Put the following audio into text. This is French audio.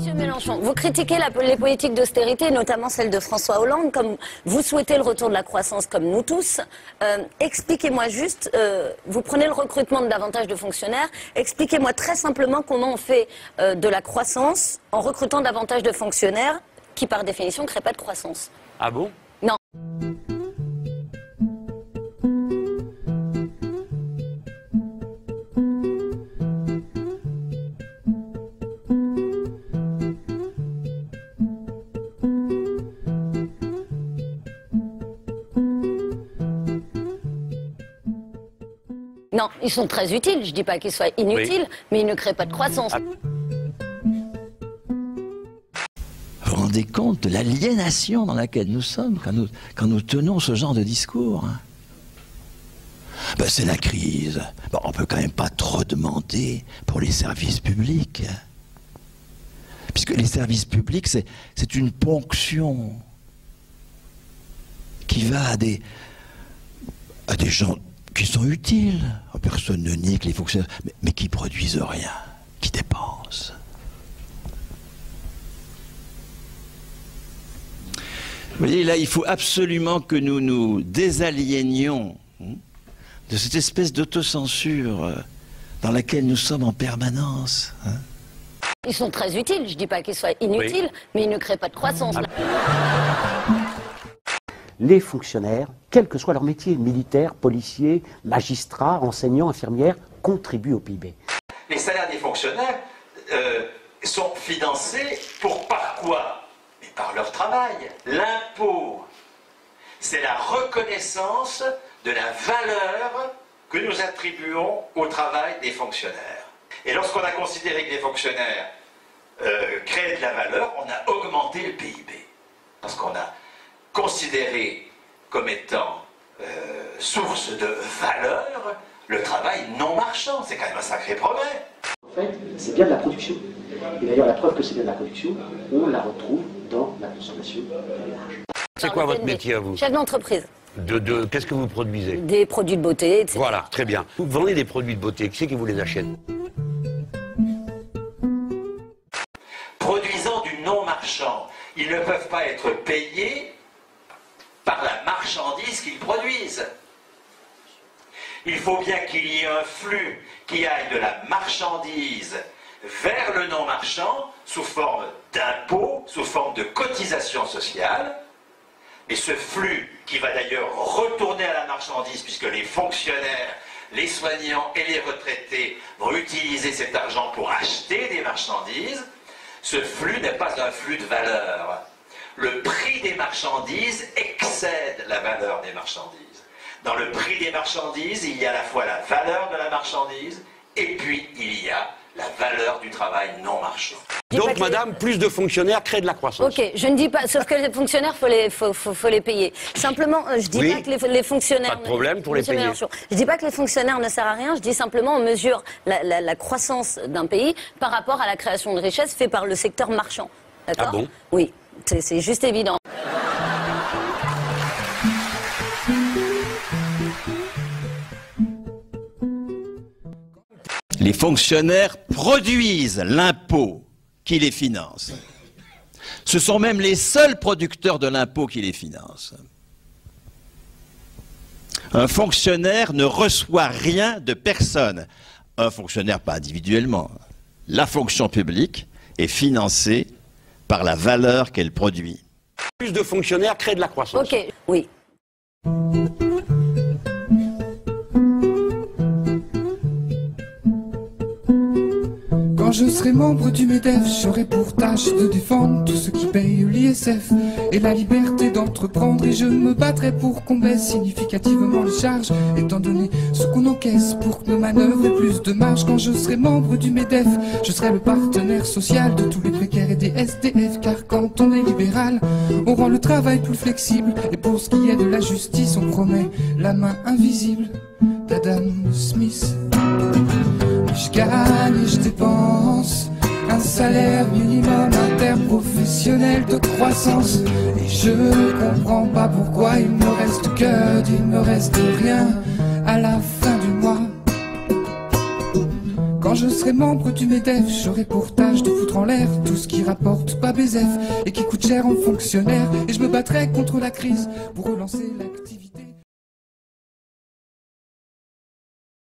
Monsieur Mélenchon, vous critiquez les politiques d'austérité, notamment celle de François Hollande, comme vous souhaitez le retour de la croissance comme nous tous. Expliquez-moi juste, vous prenez le recrutement de davantage de fonctionnaires, expliquez-moi très simplement comment on fait de la croissance en recrutant davantage de fonctionnaires qui par définition ne créent pas de croissance. Ah bon? Non. Non, ils sont très utiles. Je ne dis pas qu'ils soient inutiles, oui, mais ils ne créent pas de croissance. Vous vous rendez compte de l'aliénation dans laquelle nous sommes quand nous tenons ce genre de discours, hein? Ben, c'est la crise. Ben, on ne peut quand même pas trop demander pour les services publics. Puisque les services publics, c'est une ponction qui va à des gens qui sont utiles. Personne ne nie que les fonctionnaires, mais qui produisent rien, qui dépensent. Vous voyez, là, il faut absolument que nous nous désaliénions de cette espèce d'autocensure dans laquelle nous sommes en permanence. Ils sont très utiles. Je ne dis pas qu'ils soient inutiles, oui, mais ils ne créent pas de croissance. Les fonctionnaires, quel que soit leur métier, militaires, policiers, magistrats, enseignants, infirmières, contribuent au PIB. Les salaires des fonctionnaires sont financés par quoi? Mais par leur travail. L'impôt, c'est la reconnaissance de la valeur que nous attribuons au travail des fonctionnaires. Et lorsqu'on a considéré que les fonctionnaires créaient de la valeur, on a augmenté le PIB. Parce qu'on a considéré comme étant source de valeur le travail non marchand. C'est quand même un sacré progrès. En fait, c'est bien de la production. Et d'ailleurs, la preuve que c'est bien de la production, on la retrouve dans la consommation des ménages. C'est quoi votre métier à vous? Chef d'entreprise. Qu'est-ce que vous produisez? Des produits de beauté, etc. Voilà, très bien. Vous vendez des produits de beauté, qui c'est qui vous les achète? Produisant du non marchand, ils ne peuvent pas être payés par la marchandise qu'ils produisent. Il faut bien qu'il y ait un flux qui aille de la marchandise vers le non marchand sous forme d'impôts, sous forme de cotisations sociales. Et ce flux qui va d'ailleurs retourner à la marchandise, puisque les fonctionnaires, les soignants et les retraités vont utiliser cet argent pour acheter des marchandises, ce flux n'est pas un flux de valeur. Le prix des marchandises excède la valeur des marchandises. Dans le prix des marchandises, il y a à la fois la valeur de la marchandise et puis il y a la valeur du travail non marchand. Donc, madame, plus de fonctionnaires créent de la croissance. Ok, je ne dis pas, sauf que les fonctionnaires, faut les payer. Simplement, je dis pas que les fonctionnaires... Pas de problème pour les payer. Je dis pas que les fonctionnaires ne servent à rien, je dis simplement on mesure la croissance d'un pays par rapport à la création de richesses faite par le secteur marchand. D'accord? Ah bon? Oui, c'est juste évident. Les fonctionnaires produisent l'impôt qui les finance. Ce sont même les seuls producteurs de l'impôt qui les financent. Un fonctionnaire ne reçoit rien de personne. Un fonctionnaire, pas individuellement. La fonction publique est financée par la valeur qu'elle produit. Plus de fonctionnaires créent de la croissance. Ok, oui. Quand je serai membre du MEDEF, j'aurai pour tâche de défendre tous ceux qui payent l'ISF et la liberté d'entreprendre. Et je me battrai pour qu'on baisse significativement les charges, étant donné ce qu'on encaisse pour que nos manœuvres aient plus de marge. Quand je serai membre du MEDEF, je serai le partenaire social de tous les précaires et des SDF. Car quand on est libéral, on rend le travail plus flexible. Et pour ce qui est de la justice, on promet la main invisible d'Adam Smith. Je gagne et je dépense un salaire minimum interprofessionnel de croissance. Et je comprends pas pourquoi il me reste que il me reste rien à la fin du mois. Quand je serai membre du MEDEF, j'aurai pour tâche de foutre foutre en l'air tout ce qui rapporte pas BZF et qui coûte cher en fonctionnaires. Et je me battrai contre la crise pour relancer l'activité.